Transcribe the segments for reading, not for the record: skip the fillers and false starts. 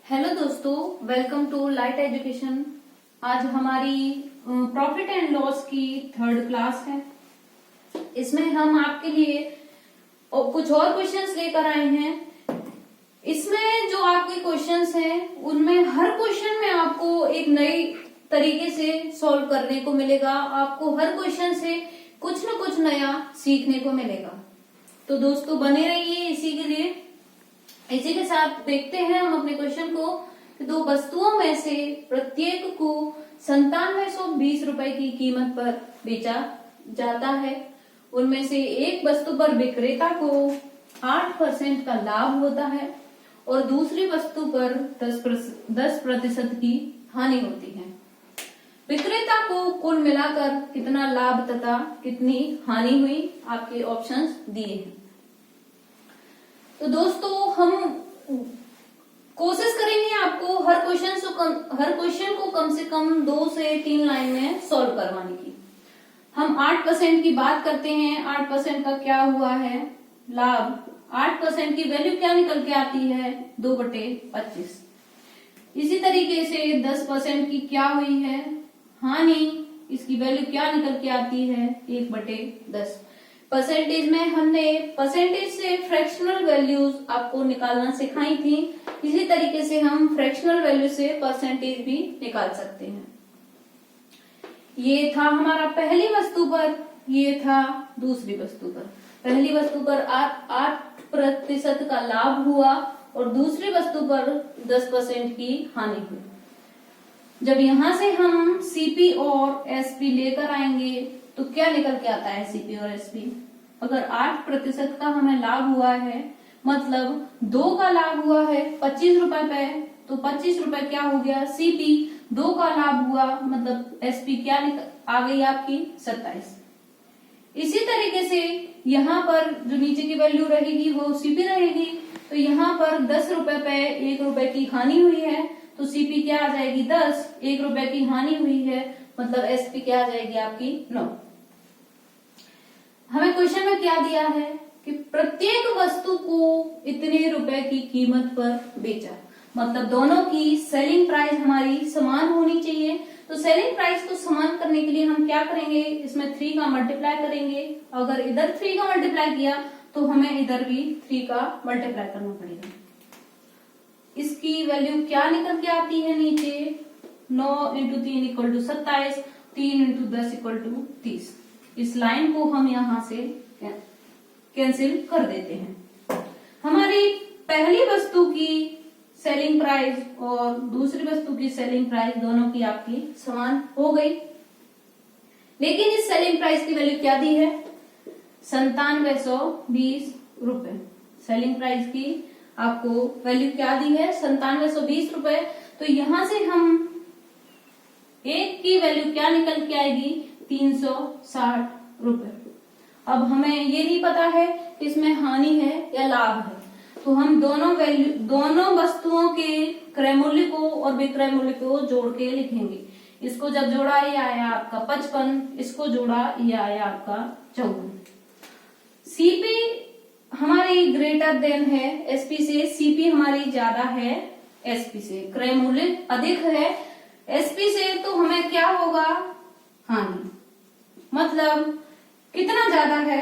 Hello दोस्तों, welcome to light education. आज हमारी प्रॉफिट एंड लॉस की थर्ड क्लास है। इसमें हम आपके लिए कुछ और क्वेश्चंस लेकर आए हैं। इसमें जो आपके क्वेश्चंस हैं उनमें हर क्वेश्चन में आपको एक नई तरीके से सॉल्व करने को मिलेगा। आपको हर क्वेश्चन से कुछ न कुछ नया सीखने को मिलेगा। तो दोस्तों बने रहिए इसी के लिए। इसी के साथ देखते हैं हम अपने क्वेश्चन को कि दो वस्तुओं में से प्रत्येक को 9720 रुपए की कीमत पर बेचा जाता है। उनमें से एक वस्तु पर विक्रेता को 8% का लाभ होता है और दूसरी वस्तु पर 10% की हानि होती है। विक्रेता को कुल मिलाकर कितना लाभ तथा कितनी हानि हुई, आपके ऑप्शंस दिए हैं। तो दोस्तों हम कोशिश करेंगे आपको हर क्वेश्चन को कम से कम 2 से 3 लाइन में सॉल्व करवाने की। हम 8% की बात करते हैं। 8% का क्या हुआ है लाभ। 8% की वैल्यू क्या निकल के आती है 2/25। इसी तरीके से 10% की क्या हुई है हानि। इसकी वैल्यू क्या निकल के आती है 1/10। परसेंटेज में हमने परसेंटेज से फ्रैक्शनल वैल्यूज आपको निकालना सिखाई थी। इसी तरीके से हम फ्रैक्शनल वैल्यू से परसेंटेज भी निकाल सकते हैं। ये था हमारा पहली वस्तु पर, ये था दूसरी वस्तु पर। पहली वस्तु पर 8% का लाभ हुआ और दूसरी वस्तु पर 10% की हानि हुई। जब यहां से हम सीपी और एसपी लेकर आएंगे तो क्या निकल के आता है सीपी और एसपी। अगर 8% का हमें लाभ हुआ है, मतलब 2 का लाभ हुआ है 25 रुपए पे, तो 25 रुपए क्या हो गया सीपी। 2 का लाभ हुआ मतलब एसपी क्या आ गई आपकी 27। इसी तरीके से यहाँ पर जो नीचे की वैल्यू रहेगी वो सीपी रहेगी। तो यहाँ पर 10 रुपए पे 1 रुपए की हानि हुई है, तो सीपी क्या आ जाएगी 10। 1 रुपए की हानि हुई है मतलब एसपी क्या आ जाएगी आपकी 9। हमें क्वेश्चन में क्या दिया है कि प्रत्येक वस्तु को इतने रुपए की कीमत पर बेचा, मतलब दोनों की सेलिंग प्राइस हमारी समान होनी चाहिए। तो सेलिंग प्राइस को समान करने के लिए हम क्या करेंगे, इसमें 3 का मल्टीप्लाई करेंगे। अगर इधर 3 का मल्टीप्लाई किया तो हमें इधर भी 3 का मल्टीप्लाई करना पड़ेगा। इसकी वैल्यू क्या निकल के आती है नीचे 9 × 3 = 27, 3 × 10 = 30। इस लाइन को हम यहां से कैंसिल कर देते हैं। हमारी पहली वस्तु की सेलिंग प्राइस और दूसरी वस्तु की सेलिंग प्राइस दोनों की आपकी समान हो गई। लेकिन इस सेलिंग प्राइस की वैल्यू क्या दी है 9720 रुपए। सेलिंग प्राइस की आपको वैल्यू क्या दी है 9720 रुपए। तो यहां से हम एक की वैल्यू क्या निकल के आएगी 360 रुपए। अब हमें ये नहीं पता है इसमें हानि है या लाभ है, तो हम दोनों वस्तुओं के क्रय मूल्य को और विक्रय मूल्य को जोड़ के लिखेंगे। इसको जब जोड़ा ये आया आपका 55, इसको जोड़ा ये आया आपका 54। सीपी हमारी ग्रेटर देन है एसपी से, सीपी हमारी ज्यादा है एसपी से, क्रय मूल्य अधिक है एसपी से, तो हमें क्या होगा हानि। मतलब कितना ज्यादा है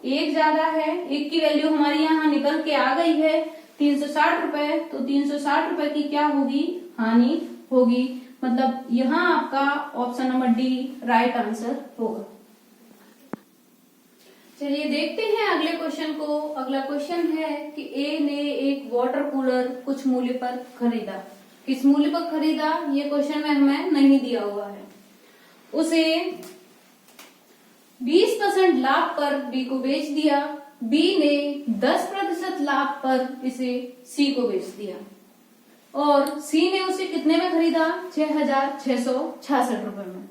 1 ज्यादा है। 1 की वैल्यू हमारी यहाँ निकल के आ गई है 360 रुपए, तो 360 रुपए की क्या होगी हानि होगी। मतलब यहाँ आपका option number D right answer होगा। चलिए देखते हैं अगले क्वेश्चन को। अगला क्वेश्चन है कि ए ने एक वाटर कूलर कुछ मूल्य पर खरीदा। किस मूल्य पर खरीदा ये क्वेश्चन में हमें नहीं दिया हुआ है। उसे 20% लाभ पर बी को बेच दिया। बी ने 10% लाभ पर इसे सी को बेच दिया और सी ने उसे कितने में खरीदा 6666 रुपए में।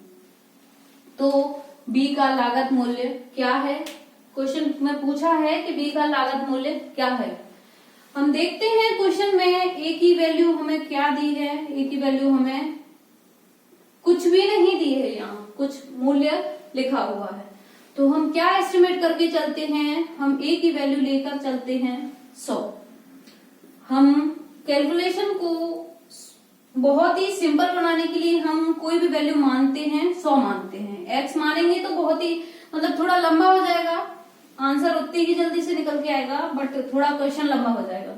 तो बी का लागत मूल्य क्या है, क्वेश्चन में पूछा है कि बी का लागत मूल्य क्या है। हम देखते हैं क्वेश्चन में ए की वैल्यू हमें क्या दी है। ए की वैल्यू हमें कुछ भी नहीं दी है, यहाँ कुछ मूल्य लिखा हुआ है। तो हम क्या एस्टिमेट करके चलते हैं, हम ए की वैल्यू लेकर चलते हैं 100। हम कैलकुलेशन को बहुत ही सिंपल बनाने के लिए हम कोई भी वैल्यू मानते हैं 100 मानते हैं। x मानेंगे तो बहुत ही मतलब थोड़ा लंबा हो जाएगा, आंसर उतनी ही जल्दी से निकल के आएगा, बट थोड़ा क्वेश्चन लंबा हो जाएगा।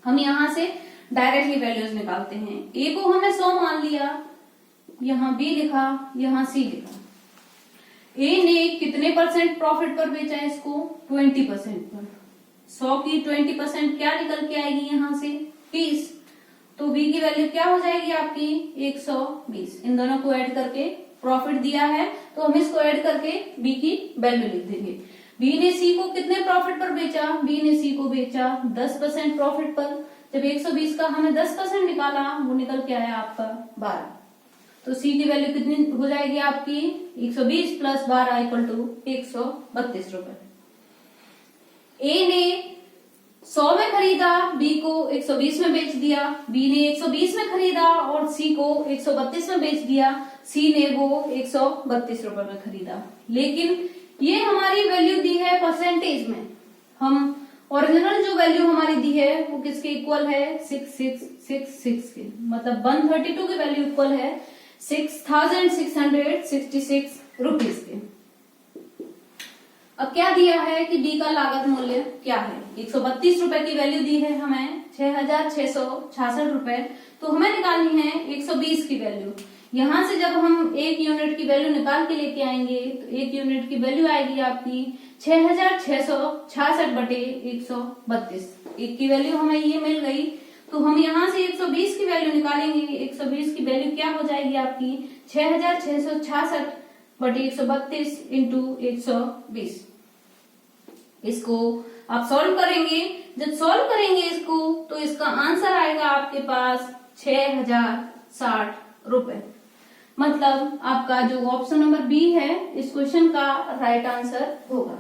हम यहाँ से डायरेक्टली वैल्यूज निकालते हैं। a को हमने 100 मान लिया, यहाँ b लिखा, यहाँ c लिखा। a ने कितने परसेंट प्रॉफिट पर बेचा है इसको? 20% पर। 100 की 20% क्या निकल के आएगी यहाँ से? 20। तो b की वैल्यू क्या हो जाएगी आपकी? 120। इन दोनों को ऐड करके प्रॉफिट दिया है तो हम इसको ऐड करके b की वैल्यू लिख देंगे। b ने c को कितने प्रॉफिट पर बेचा? b ने c को बेचा 10% प्रॉफिट पर। जब 120 का हमने 10% निकाला, वो निकल के आया आपका 12। तो c की वैल्यू कितनी हो जाएगी आपकी? 120 प्लस 12 इक्वल टू 132 रुपए। a ने 100 में खरीदा, b को 120 में बेच दिया। b ने 120 में खरीदा और c को 132 में बेच दिया। c ने वो 132 रुपए में खरीदा। लेकिन ये हमारी वैल्यू दी है परसेंटेज में। हम ओरिजिनल जो वैल्यू हमारी दी है वो किसके इक्वल है? 6666 के, मतलब 132 की वैल्यू इक्वल है 6666 रुपीज के। अब क्या दिया है कि डी का लागत मूल्य क्या है? 132 रुपए की वैल्यू दी है हमें 6666 रुपए, तो हमें निकालनी है 120 की वैल्यू। यहां से जब हम एक यूनिट की वैल्यू निकाल के लेके आएंगे तो एक यूनिट की वैल्यू आएगी आपकी 6666 बटे 132। एक की वैल्यू हमें ये मिल गई, तो हम यहाँ से 120 की वैल्यू निकालेंगे। 120 की वैल्यू क्या हो जाएगी आपकी? 6666 बटे 132 इंटू 120। इसको आप सॉल्व करेंगे। जब सॉल्व करेंगे इसको तो इसका आंसर आएगा आपके पास 6060 रुपए। मतलब आपका जो ऑप्शन नंबर बी है इस क्वेश्चन का राइट आंसर होगा।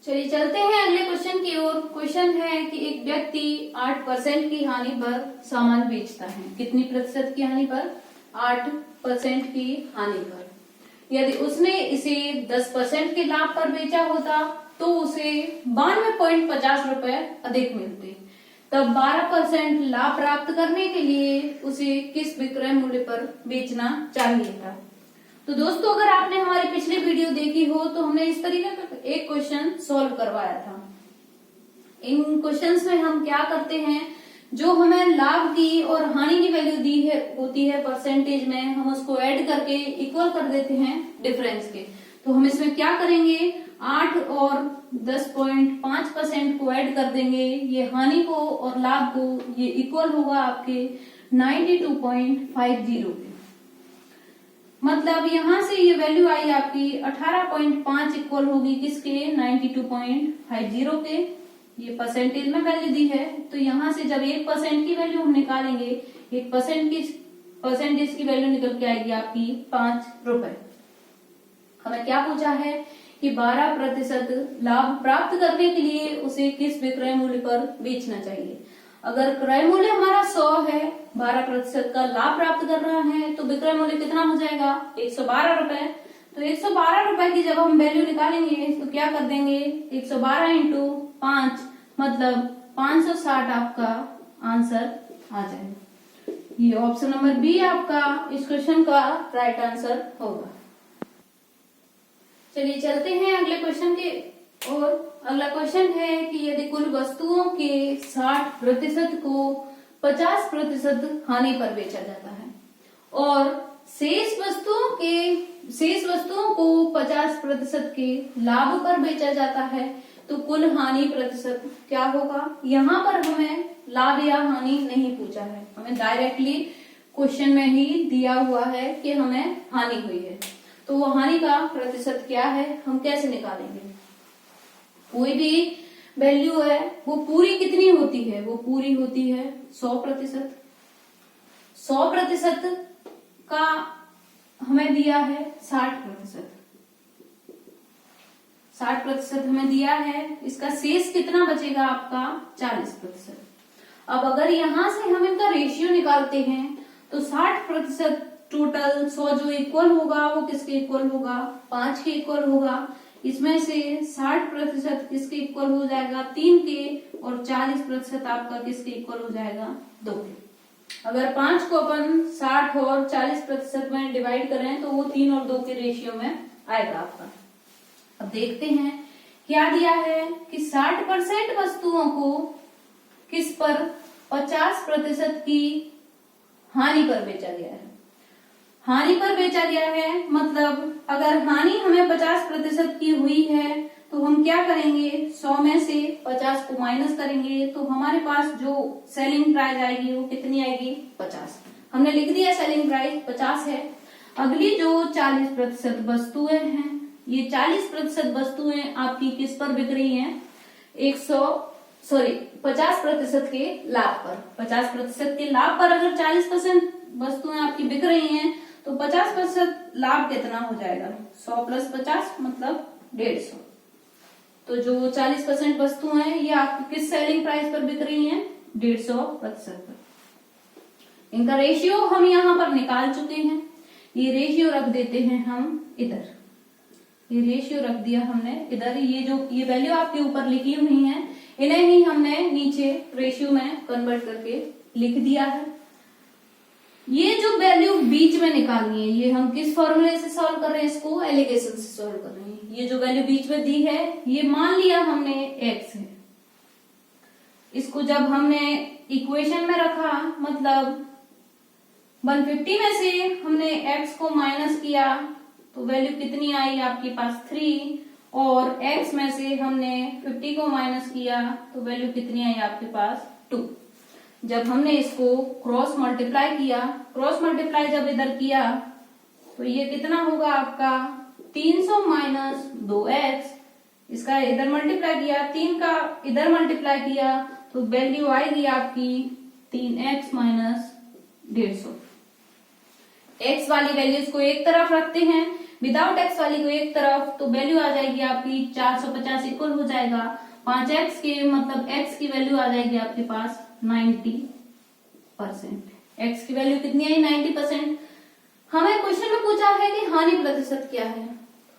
चलिए चलते हैं अगले क्वेश्चन की ओर। क्वेश्चन है कि एक व्यक्ति 8% की हानि पर सामान बेचता है। कितनी प्रतिशत की हानि पर? 8% की हानि पर। यदि उसने इसे 10% के लाभ पर बेचा होता तो उसे 92.50 रुपए अधिक मिलते। तब 12% लाभ प्राप्त करने के लिए उसे किस विक्रय मूल्य पर बेचना चाहिए था? तो दोस्तों, अगर आपने हमारी पिछली वीडियो देखी हो तो हमने इस तरीके का एक क्वेश्चन सॉल्व करवाया था। इन क्वेश्चंस में हम क्या करते हैं, जो हमें लाभ की और हानि की वैल्यू दी है होती है परसेंटेज में, हम उसको ऐड करके इक्वल कर देते हैं डिफरेंस के। तो हम इसमें क्या करेंगे, 8 और 10.5% को ऐड कर देंगे। ये हानि को और लाभ को ये इक्वल होगा आपके 92.50 के। मतलब यहां से ये वैल्यू आई आपकी 18.5 इक्वल होगी किसके? 92.50 के। ये परसेंटेज में वैल्यू दी है, तो यहां से जब 1% की वैल्यू हम निकालेंगे, 1% की परसेंटेज की वैल्यू निकल के आएगी आपकी 5 रुपए। हमें क्या पूछा है कि 12% लाभ प्राप्त करने के लिए उसे किस विक्रय मूल्य पर बेचना चाहिए। अगर क्रय मूल्य हमारा 100 है, 12% का लाभ प्राप्त कर रहा है, तो विक्रय मूल्य कितना हो जाएगा? 112 रुपए। तो 112 रुपए की जब हम वैल्यू निकालेंगे तो क्या कर देंगे, 112 इंटू 5 मतलब 560 आपका आंसर आ जाएगा। ये ऑप्शन नंबर बी आपका इस क्वेश्चन का राइट आंसर होगा। चलिए चलते हैं अगले क्वेश्चन के और। अगला क्वेश्चन है कि यदि कुल वस्तुओं के 60% को 50% हानि पर बेचा जाता है और शेष वस्तुओं को 50% के लाभ पर बेचा जाता है, तो कुल हानि प्रतिशत क्या होगा? यहाँ पर हमें लाभ या हानि नहीं पूछा है, हमें डायरेक्टली क्वेश्चन में ही दिया हुआ है कि हमें हानि हुई है। तो वो हानि का प्रतिशत क्या है, हम कैसे निकालेंगे? कोई भी वैल्यू है वो पूरी कितनी होती है? वो पूरी होती है 100%। 100% का हमें दिया है 60%। 60% हमें दिया है, इसका शेष कितना बचेगा आपका? 40%। अब अगर यहां से हम इनका रेशियो निकालते हैं तो 60% टोटल 100 जो इक्वल होगा वो किसके इक्वल होगा? 5 के इक्वल होगा। इसमें से 60% किसके इक्वल हो जाएगा, 3 के, और 40% आपका किसके इक्वल हो जाएगा, 2 के। अगर 5 को अपन 60 और 40% में डिवाइड करें तो वो 3 और 2 के रेशियो में आएगा आपका। अब देखते हैं क्या दिया है कि 60% वस्तुओं को किस पर, 50% की हानि पर बेचा गया है। हानि पर बेचा गया है मतलब अगर हानि हमें 50% की हुई है तो हम क्या करेंगे, 100 में से 50 को माइनस करेंगे तो हमारे पास जो सेलिंग प्राइस आएगी वो कितनी आएगी, 50। हमने लिख दिया सेलिंग प्राइस 50 है। अगली जो 40% वस्तुएं हैं, ये 40% वस्तुएं आपकी किस पर बिक रही हैं, 50% के लाभ पर। 50% के लाभ पर अगर 40% वस्तुएं आपकी बिक रही हैं तो 50% लाभ कितना हो जाएगा, 100 प्लस 50 मतलब 150। तो जो 40% वस्तुएं हैं ये आपकी किस सेलिंग प्राइस पर बिक रही हैं, 150% पर। इनका रेशियो हम यहाँ पर निकाल चुके हैं। ये रेशियो रख देते हैं हम इधर, ये रेशियो रख दिया हमने इधर। ये वैल्यू आपके ऊपर लिखी हुई है, इन्हें ही हमने नीचे रेशियो में कन्वर्ट करके लिख दिया है। ये जो वैल्यू बीच में निकालनी है, ये हम किस फॉर्मूले से सॉल्व कर रहे हैं, इसको एलिगेशन से सॉल्व कर रहे हैं। ये जो वैल्यू बीच में दी है ये मान लिया हमने x है। इसको जब हमने इक्वेशन में रखा मतलब 150 में से हमने x को माइनस किया तो वैल्यू कितनी आई आपके पास 3, और x में से हमने 50 को माइनस किया तो वैल्यू कितनी आई आपके पास 2। जब हमने इसको क्रॉस मल्टीप्लाई किया, क्रॉस मल्टीप्लाई जब इधर किया तो ये कितना होगा आपका 300 माइनस 2x, इसका इधर मल्टीप्लाई किया, 3 का इधर मल्टीप्लाई किया तो वैल्यू आएगी आपकी 3x माइनस 150। x वाली वैल्यूज को एक तरफ रखते हैं, विदाउट x वाली को एक तरफ, तो वैल्यू आ जाएगी आपकी 450 इक्वल हो जाएगा 5x के, मतलब x की वैल्यू आ जाएगी आपके पास 90%। x की वैल्यू कितनी आई, 90%। हमें क्वेश्चन में पूछा है कि हानि प्रतिशत क्या है।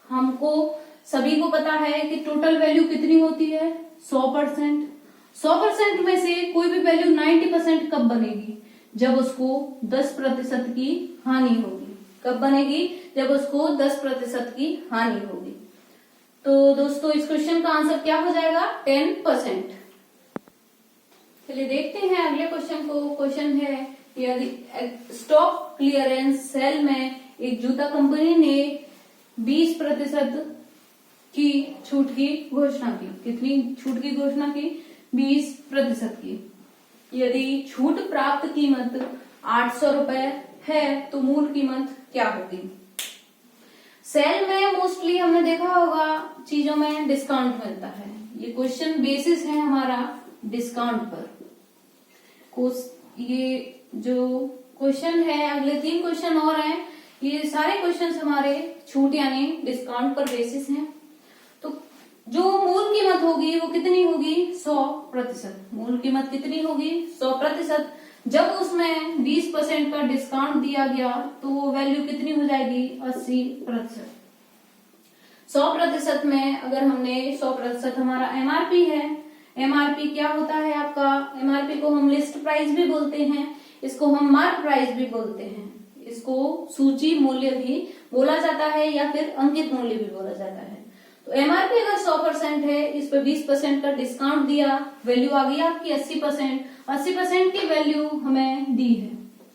हमको सभी को पता है कि टोटल वैल्यू कितनी होती है, 100%। 100% में से कोई भी वैल्यू 90% कब बनेगी, जब उसको 10% की हानि होगी। कब बनेगी, जब उसको 10% की हानि होगी। तो दोस्तों इस क्वेश्चन का आंसर क्या हो जाएगा, 10%। चलिए देखते हैं अगले क्वेश्चन को। क्वेश्चन है यदि स्टॉक क्लियरेंस सेल में एक जूता कंपनी ने 20% की छूट की घोषणा की। कितनी छूट की घोषणा की, 20% की। यदि छूट प्राप्त कीमत 800 रुपए है तो मूल कीमत क्या होगी। सेल में मोस्टली हमने देखा होगा चीजों में डिस्काउंट मिलता है। ये क्वेश्चन बेसिस है हमारा डिस्काउंट पर। ये जो क्वेश्चन है, अगले 3 क्वेश्चन और हैं, ये सारे क्वेश्चन हमारे छूट यानी डिस्काउंट पर बेसिस हैं। तो जो मूल कीमत होगी वो कितनी होगी, 100%। मूल कीमत कितनी होगी, 100%। जब उसमें 20% का डिस्काउंट दिया गया तो वो वैल्यू कितनी हो जाएगी, 80%। 100% में अगर हमने 100% हमारा एमआरपी है। एमआरपी क्या होता है आपका, एमआरपी को हम लिस्ट प्राइस भी बोलते हैं, इसको हम मार्क प्राइस भी बोलते हैं, इसको सूची मूल्य भी बोला जाता है या फिर अंकित मूल्य भी बोला जाता है। तो एमआरपी अगर 100% है, इस पर 20% का डिस्काउंट दिया, वैल्यू आ गई आपकी 80%। 80% की वैल्यू हमें दी है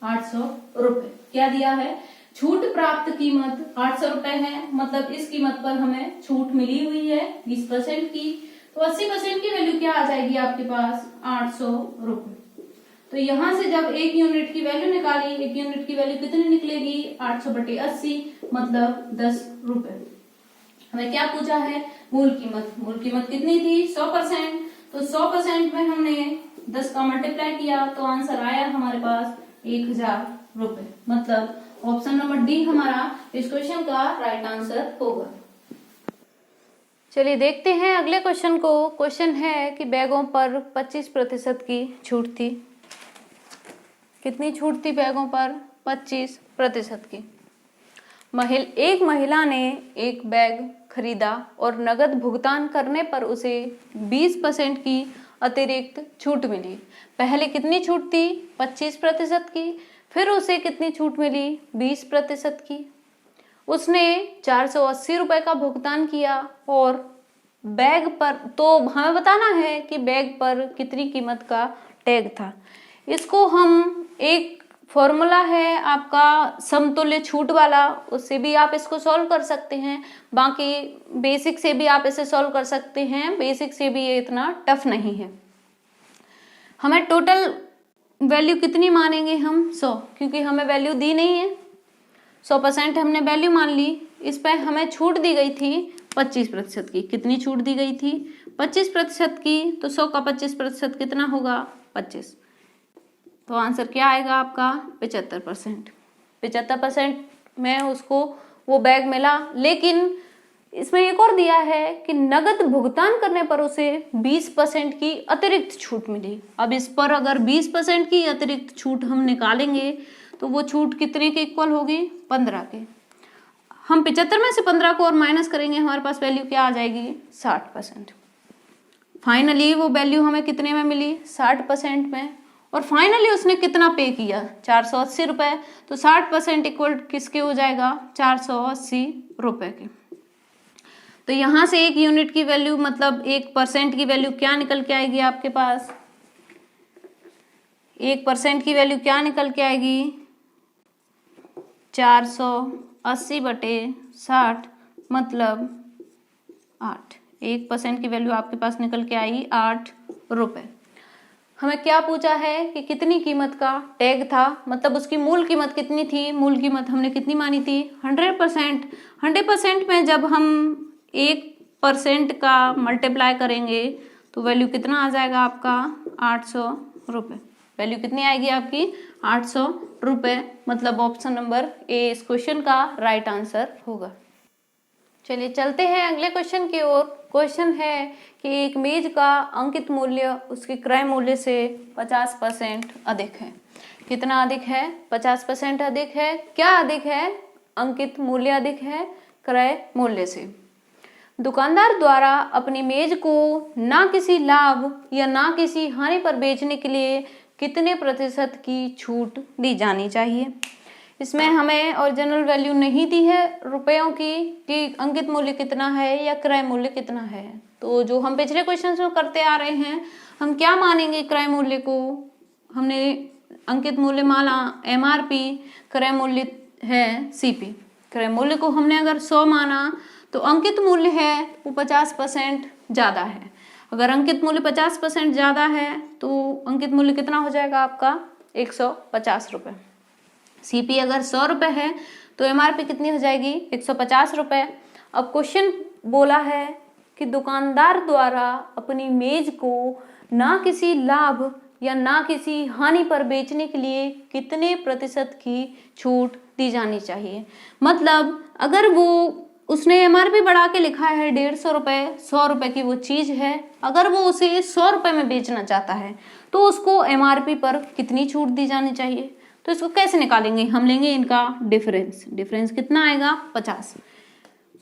800 रुपए। क्या दिया है, छूट प्राप्त कीमत 800 रुपए है, मतलब इस कीमत पर हमें छूट मिली हुई है 20% की। तो 80% की वैल्यू क्या आ जाएगी आपके पास, 800 रुपए। तो यहां से जब 1 यूनिट की वैल्यू निकाली, 1 यूनिट की वैल्यू कितनी निकलेगी, 800/80 मतलब 10 रुपए। हमें क्या पूछा है, मूल कीमत। मूल कीमत कितनी थी, 100%। तो 100% में हमने 10 का मल्टीप्लाई किया तो आंसर आया हमारे पास 1000 रुपए। मतलब ऑप्शन नंबर डी हमारा इस क्वेश्चन का राइट आंसर होगा। चलिए देखते हैं अगले क्वेश्चन को। क्वेश्चन है कि बैगों पर 25% की छूट थी। कितनी छूट थी बैगों पर, 25% की। एक महिला ने एक बैग खरीदा और नगद भुगतान करने पर उसे 20% की अतिरिक्त छूट मिली। पहले कितनी छूट थी? 25% की। फिर उसे कितनी छूट मिली? 20% की। उसने 480 रुपए का भुगतान किया और बैग पर, तो हमें बताना है कि बैग पर कितनी कीमत का टैग था। इसको हम, एक फॉर्मूला है आपका समतुल्य छूट वाला, उससे भी आप इसको सॉल्व कर सकते हैं। बाकी बेसिक से भी आप इसे सॉल्व कर सकते हैं, बेसिक से भी ये इतना टफ नहीं है। हमें टोटल वैल्यू कितनी मानेंगे हम? 100, क्योंकि हमें वैल्यू दी नहीं है। 100% हमने वैल्यू मान ली। इस पर हमें छूट दी गई थी 25% की। कितनी छूट दी गई थी? 25% की। तो 100 का 25% कितना होगा? 25। तो आंसर क्या आएगा आपका? 75%। 75% में उसको वो बैग मिला। लेकिन इसमें एक और दिया है कि नगद भुगतान करने पर उसे 20% की अतिरिक्त छूट मिली। अब इस पर अगर 20% की अतिरिक्त छूट हम निकालेंगे तो वो छूट कितने के इक्वल होगी? 15 के। हम 75 में से 15 को और माइनस करेंगे, हमारे पास वैल्यू क्या आ जाएगी? 60%। फाइनली वो वैल्यू हमें कितने में मिली? 60% में। और फाइनली उसने कितना पे किया? 480 रुपए। तो 60% इक्वल किसके हो जाएगा? 480 रुपए के। तो यहां से एक यूनिट की वैल्यू, मतलब 1% की वैल्यू क्या निकल के आएगी आपके पास? 1% की वैल्यू क्या निकल के आएगी? 480/60 मतलब 8। 1% की वैल्यू आपके पास निकल के आई 8 रुपए। हमें क्या पूछा है कि कितनी कीमत का टैग था, मतलब उसकी मूल कीमत कितनी थी? मूल कीमत हमने कितनी मानी थी? 100%। 100% में जब हम 1% का मल्टीप्लाई करेंगे तो वैल्यू कितना आ जाएगा आपका? 800 रुपये। वैल्यू कितनी आएगी आपकी? 800 रुपये। मतलब ऑप्शन नंबर ए इस क्वेश्चन का राइट आंसर होगा। चलिए चलते हैं अगले क्वेश्चन की ओर। क्वेश्चन है कि एक मेज का अंकित मूल्य उसके क्रय मूल्य से 50% अधिक है। कितना अधिक है? 50% अधिक है। क्या अधिक है? अंकित मूल्य अधिक है क्रय मूल्य से। दुकानदार द्वारा अपनी मेज को ना किसी लाभ या ना किसी हानि पर बेचने के लिए कितने प्रतिशत की छूट दी जानी चाहिए? इसमें हमें ओरिजिनल वैल्यू नहीं दी है रुपयों की कि अंकित मूल्य कितना है या क्रय मूल्य कितना है। तो जो हम पिछले क्वेश्चन में करते आ रहे हैं, हम क्या मानेंगे क्रय मूल्य को? हमने अंकित मूल्य माना MRP, क्रय मूल्य है CP। क्रय मूल्य को हमने अगर 100 माना तो अंकित मूल्य है वो 50% ज़्यादा है। अगर अंकित मूल्य 50% ज़्यादा है तो अंकित मूल्य कितना हो जाएगा आपका? 150 रुपये। CP अगर 100 रुपये है तो MRP कितनी हो जाएगी? 150 रुपये। अब क्वेश्चन बोला है कि दुकानदार द्वारा अपनी मेज को ना किसी लाभ या ना किसी हानि पर बेचने के लिए कितने प्रतिशत की छूट दी जानी चाहिए। मतलब अगर वो, उसने MRP बढ़ा के लिखा है 150 रुपये, 100 रुपये की वो चीज़ है, अगर वो उसे 100 रुपये में बेचना चाहता है तो उसको MRP पर कितनी छूट दी जानी चाहिए? तो इसको कैसे निकालेंगे? हम लेंगे इनका डिफरेंस। डिफरेंस कितना आएगा? 50।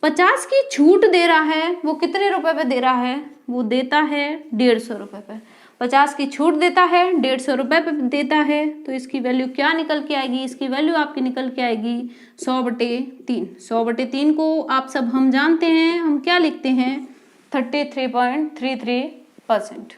50 की छूट दे रहा है, वो कितने रुपए पे दे रहा है? वो देता है 150 रुपये पे। 50 की छूट देता है, 150 रुपये पे देता है, तो इसकी वैल्यू क्या निकल के आएगी? इसकी वैल्यू आपकी निकल के आएगी 100/3। 100/3 को आप सब हम जानते हैं, हम क्या लिखते हैं? 33.33%।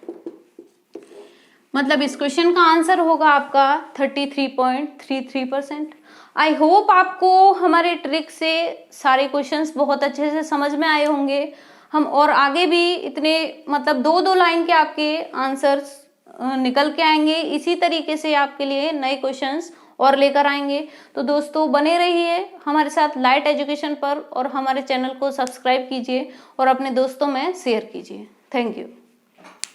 मतलब इस क्वेश्चन का आंसर होगा आपका 33.33%। आई होप आपको हमारे ट्रिक से सारे क्वेश्चंस बहुत अच्छे से समझ में आए होंगे। हम और आगे भी इतने, मतलब 2-2 लाइन के आपके आंसर्स निकल के आएंगे। इसी तरीके से आपके लिए नए क्वेश्चंस और लेकर आएंगे। तो दोस्तों बने रहिए हमारे साथ लाइट एजुकेशन पर और हमारे चैनल को सब्सक्राइब कीजिए और अपने दोस्तों में शेयर कीजिए। Thank you.